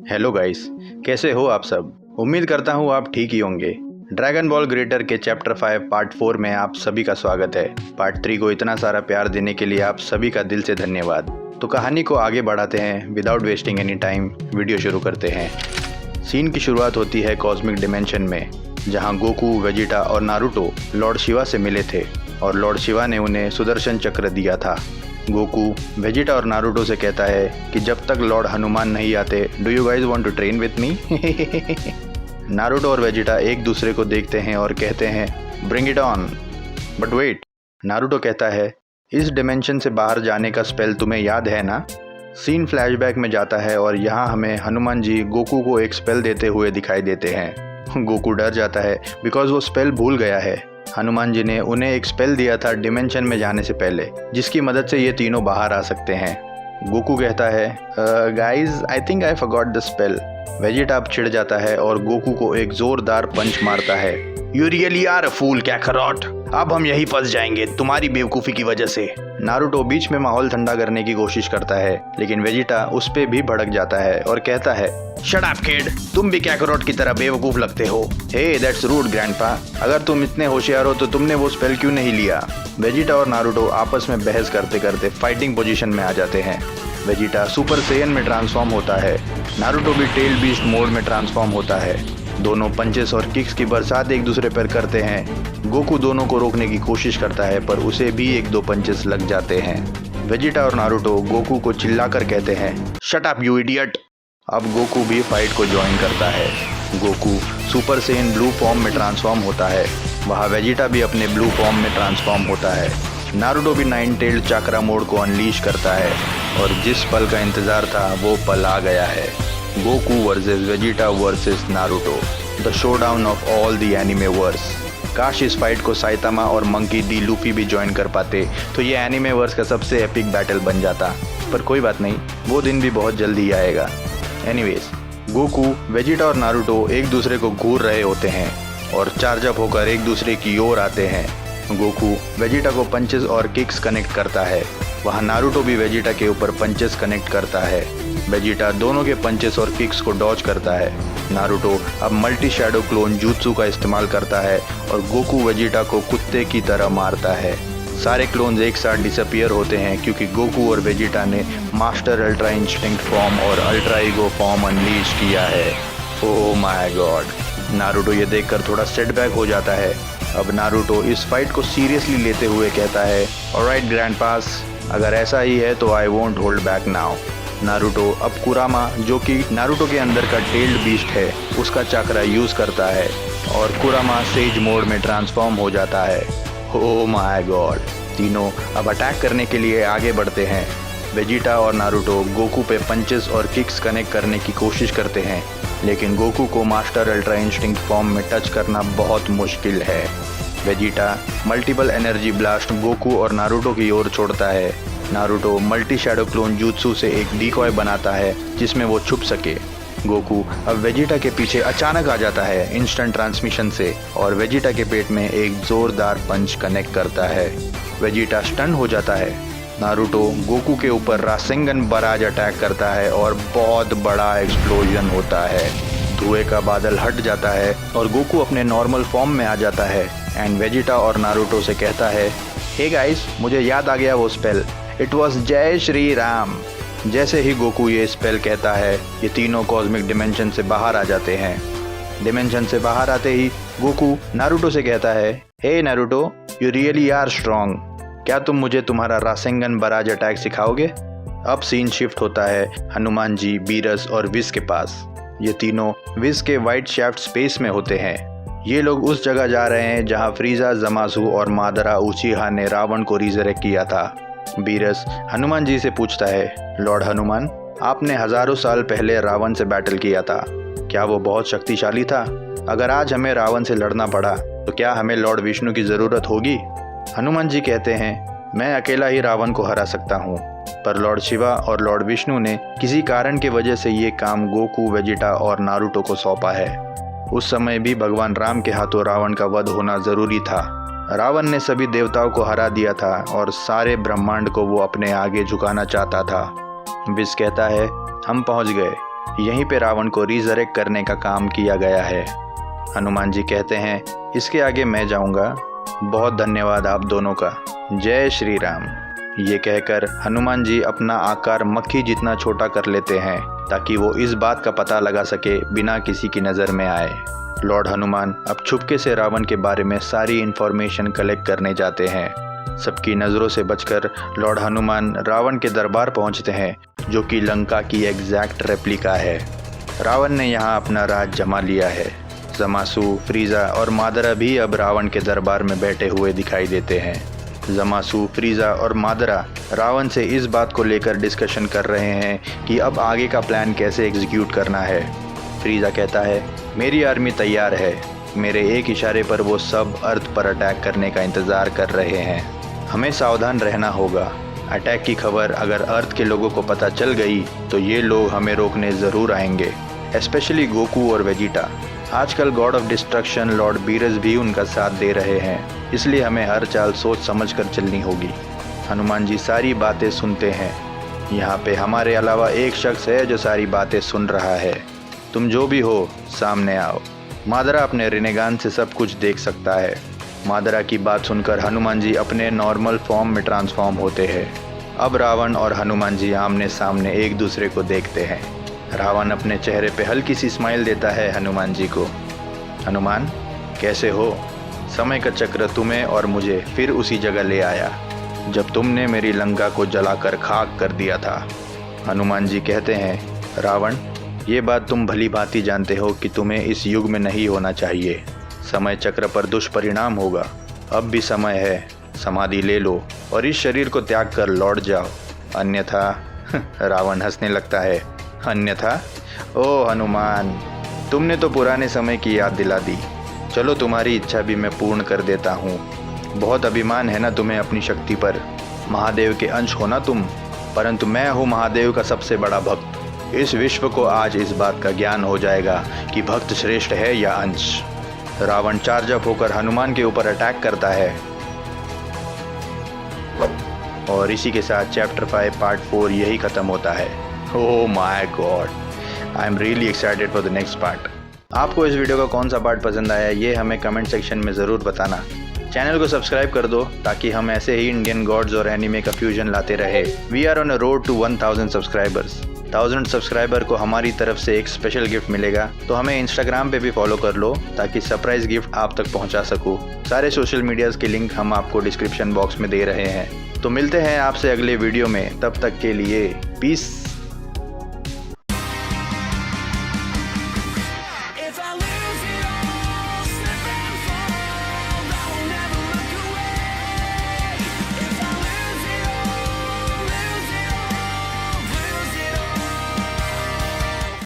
Hello guys, कैसे हो आप सब। उम्मीद करता हूँ आप ठीक ही होंगे। ड्रैगन बॉल ग्रेटर के चैप्टर 5 पार्ट 4 में आप सभी का स्वागत है। पार्ट 3 को इतना सारा प्यार देने के लिए आप सभी का दिल से धन्यवाद। तो कहानी को आगे बढ़ाते हैं without wasting any time. Video शुरू करते हैं। सीन की शुरुआत होती है कॉस्मिक डिमेंशन में, जहाँ गोकू, वेजिटा और नारुतो लॉर्ड शिवा से मिले थे और लॉर्ड शिवा ने उन्हें सुदर्शन चक्र दिया था। गोकू वेजिटा और नारुतो से कहता है कि जब तक लॉर्ड हनुमान नहीं आते, do you guys want to train with me. Naruto और वेजिटा एक दूसरे को देखते हैं और कहते हैं bring it on. But wait, Naruto कहता है इस डिमेंशन से बाहर जाने का स्पेल तुम्हें याद है ना। सीन फ्लैशबैक में जाता है और यहाँ हमें हनुमान जी गोकू को एक स्पेल देते हुए दिखाई देते हैं। गोकू डर जाता है बिकॉज वो स्पेल भूल गया है। हनुमान जी ने उन्हें एक स्पेल दिया था डिमेंशन में जाने से पहले, जिसकी मदद से ये तीनों बाहर आ सकते हैं। गोकू कहता है guys I think I forgot the spell. Vegeta अब चिढ़ जाता है और गोकू को एक जोरदार पंच मारता है। You really are a fool Kakarot, अब हम यहीं फंस जाएंगे तुम्हारी बेवकूफ़ी की वजह से। नारुतो बीच में माहौल ठंडा करने की कोशिश करता है, लेकिन वेजिटा उस पे भी भड़क जाता है और कहता है शट अप किड, तुम भी कैकरॉट की तरह बेवकूफ़ लगते हो। हे दैट्स रूड ग्रैंडपा, अगर तुम इतने होशियार हो तो तुमने वो स्पेल क्यों नहीं लिया। वेजिटा और नारुतो आपस में बहस करते करते फाइटिंग पोजीशन में आ जाते हैं। वेजिटा सुपर सेयन में ट्रांसफॉर्म होता है, नारुतो भी टेल बीस्ट मोड में ट्रांसफॉर्म होता है। दोनों पंचेस और किक्स की बरसात एक दूसरे पर करते हैं। गोकू दोनों को रोकने की कोशिश करता है, पर उसे भी एक दो पंचेस लग जाते हैं। वेजिटा और नारुतो गोकू को चिल्लाकर कहते हैं शट अप यू इडियट। अब गोकू भी फाइट को ज्वाइन करता है। Goku super Saiyan blue form में ट्रांसफॉर्म होता है, वहाँ वेजिटा भी अपने ब्लू फॉर्म में ट्रांसफॉर्म होता है। नारुतो भी नाइन टेल्ड चाक्रा मोड को अनलीश करता है और जिस पल का इंतजार था वो पल आ गया है। Goku versus Vegeta versus Naruto, the showdown of all the anime verse. काश इस फाइट को साइतामा और मंकी डी लूफी भी ज्वाइन कर पाते तो ये एनिमे वर्स का सबसे एपिक बैटल बन जाता, पर कोई बात नहीं, वो दिन भी बहुत जल्दी आएगा। एनीवेज, गोकू, वेजिटा और नारुतो एक दूसरे को घूर रहे होते हैं और चार्ज अप होकर एक दूसरे की ओर आते हैं। गोकू वेजिटा को पंचेस और किक्स कनेक्ट करता है, वहाँ नारुतो भी वेजिटा के ऊपर पंचेस कनेक्ट करता है। वेजिटा दोनों के पंचेस और किक्स को डॉज करता है। नारुतो अब मल्टी शैडो क्लोन jutsu का इस्तेमाल करता है और गोकू वेजिटा को कुत्ते की तरह मारता है। सारे क्लोन्स एक साथ डिसअपियर होते हैं क्योंकि गोकू और वेजिटा ने मास्टर अल्ट्रा इंस्टिंक्ट फॉर्म और अल्ट्रा ईगो फॉर्म अनलीश किया है। ओह माय गॉड, नारुतो ये देखकर थोड़ा सेटबैक हो जाता है। अब नारुतो इस फाइट को सीरियसली लेते हुए कहता है ऑलराइट ग्रैंडपास, अगर ऐसा ही है तो I won't hold back now. Naruto अब कुरामा, जो कि नारुतो के अंदर का टेल्ड बीस्ट है, उसका चाकरा यूज करता है और कुरामा सेज मोड में ट्रांसफॉर्म हो जाता है। ओह माय गॉड, तीनों अब अटैक करने के लिए आगे बढ़ते हैं। वेजिटा और नारुतो गोकू पे पंचेस और किक्स कनेक्ट करने की कोशिश करते हैं, लेकिन गोकू को मास्टर अल्ट्रा इंस्टिंक्ट फॉर्म में टच करना बहुत मुश्किल है। Vegeta multiple energy blast Goku और नारुतो की ओर छोड़ता है। Naruto multi shadow clone jutsu से एक डिकॉय बनाता है जिसमें वो छुप सके। गोकू अब वेजिटा के पीछे अचानक आ जाता है इंस्टेंट ट्रांसमिशन से और वेजिटा के पेट में एक जोरदार पंच कनेक्ट करता है। वेजिटा स्टन हो जाता है। नारुतो गोकू के ऊपर रासेंगन बराज अटैक करता है और बहुत बड़ा एक्सप्लोजन होता है। धुएं का बादल हट जाता है और गोकू अपने नॉर्मल फॉर्म में आ जाता है एंड वेजिटा और नारुतो से कहता है हे गाइस, मुझे याद आ गया वो स्पेल, इट वॉज जय श्री राम। जैसे ही गोकू ये स्पेल कहता है, ये तीनों कॉस्मिक डिमेंशन से बाहर आ जाते हैं। डिमेंशन से बाहर आते ही गोकू नारुतो से कहता है hey Naruto, you really are strong, क्या तुम मुझे तुम्हारा रासेंगन बराज अटैक सिखाओगे। अब सीन शिफ्ट होता है हनुमान जी, बीरस और विस के पास। ये तीनों विस के वाइट शाफ्ट स्पेस में होते हैं। ये लोग उस जगह जा रहे हैं जहाँ फ्रीजा, जमासू और मादरा उचिहा ने रावण को रिजरेक्ट किया था। बीरस हनुमान जी से पूछता है लॉर्ड हनुमान, आपने हजारों साल पहले रावण से बैटल किया था, क्या वो बहुत शक्तिशाली था। अगर आज हमें रावण से लड़ना पड़ा तो क्या हमें लॉर्ड विष्णु की ज़रूरत होगी। हनुमान जी कहते हैं मैं अकेला ही रावण को हरा सकता हूँ, पर लॉर्ड शिवा और लॉर्ड विष्णु ने किसी कारण की वजह से ये काम गोकू, वेजिटा और नारुतो को सौंपा है। उस समय भी भगवान राम के हाथों रावण का वध होना ज़रूरी था। रावण ने सभी देवताओं को हरा दिया था और सारे ब्रह्मांड को वो अपने आगे झुकाना चाहता था। विष कहता है हम पहुंच गए, यहीं पे रावण को रिजरेक्ट करने का काम किया गया है। हनुमान जी कहते हैं, इसके आगे मैं जाऊंगा। बहुत धन्यवाद आप दोनों का। जय श्री राम। ये कहकर हनुमान जी अपना आकार मक्खी जितना छोटा कर लेते हैं ताकि वो इस बात का पता लगा सके बिना किसी की नज़र में आए। लॉर्ड हनुमान अब छुपके से रावण के बारे में सारी इन्फॉर्मेशन कलेक्ट करने जाते हैं। सबकी नज़रों से बचकर लॉर्ड हनुमान रावण के दरबार पहुंचते हैं, जो कि लंका की एग्जैक्ट रेप्लिका है। रावण ने यहाँ अपना राज जमा लिया है। जमासू, फ्रीजा और मादरा भी अब रावण के दरबार में बैठे हुए दिखाई देते हैं। जमासू, फ्रीजा और मादरा रावण से इस बात को लेकर डिस्कशन कर रहे हैं कि अब आगे का प्लान कैसे एग्जीक्यूट करना है। फ्रीजा कहता है, मेरी आर्मी तैयार है। मेरे एक इशारे पर वो सब अर्थ पर अटैक करने का इंतज़ार कर रहे हैं। हमें सावधान रहना होगा। अटैक की खबर अगर अर्थ के लोगों को पता चल गई तो ये लोग हमें रोकने ज़रूर आएंगे, स्पेशली गोकू और वेजिटा। आजकल God of destruction Lord Beerus भी उनका साथ दे रहे हैं, इसलिए हमें हर चाल सोच समझ कर चलनी होगी। हनुमान जी सारी बातें सुनते हैं। यहाँ पे हमारे अलावा एक शख्स है जो सारी बातें सुन रहा है। तुम जो भी हो सामने आओ। मादरा अपने रिनेगान से सब कुछ देख सकता है। मादरा की बात सुनकर हनुमान जी अपने नॉर्मल फॉर्म में ट्रांसफॉर्म होते हैं। अब रावण और हनुमान जी आमने सामने एक दूसरे को देखते हैं। रावण अपने चेहरे पे हल्की सी स्माइल देता है हनुमान जी को। हनुमान, कैसे हो? समय का चक्र तुम्हें और मुझे फिर उसी जगह ले आया जब तुमने मेरी लंका को जलाकर खाक कर दिया था। हनुमान जी कहते हैं, रावण, ये बात तुम भली भांति जानते हो कि तुम्हें इस युग में नहीं होना चाहिए। समय चक्र पर दुष्परिणाम होगा। अब भी समय है, समाधि ले लो और इस शरीर को त्याग कर लौट जाओ, अन्यथा रावण हंसने लगता है। अन्यथा? ओ हनुमान, तुमने तो पुराने समय की याद दिला दी। चलो तुम्हारी इच्छा भी मैं पूर्ण कर देता हूँ। बहुत अभिमान है ना तुम्हें अपनी शक्ति पर। महादेव के अंश हो ना तुम, परंतु मैं हूँ महादेव का सबसे बड़ा भक्त। इस विश्व को आज इस बात का ज्ञान हो जाएगा कि भक्त श्रेष्ठ है या अंश। रावण चार्ज अप होकर हनुमान के ऊपर अटैक करता है। और इसी के साथ चैप्टर 5 पार्ट 4 यही खत्म होता है। Oh my God, I am really excited for the next part. आपको इस वीडियो का कौन सा पार्ट पसंद आया ये हमें कमेंट सेक्शन में ज़रूर बताना। चैनल को सब्सक्राइब कर दो ताकि हम ऐसे ही इंडियन गॉड्स और एनिमे का फ्यूजन लाते रहे। We are on a road to 1000 subscribers. 1000 subscriber को हमारी तरफ से एक स्पेशल गिफ्ट मिलेगा, तो हमें इंस्टाग्राम पे भी फॉलो कर लो ताकि सरप्राइज गिफ्ट आप तक पहुंचा सकूं। सारे सोशल मीडियाज़ के लिंक हम आपको डिस्क्रिप्शन बॉक्स में दे रहे हैं। तो मिलते हैं आपसे अगले वीडियो में, तब तक के लिए पीस।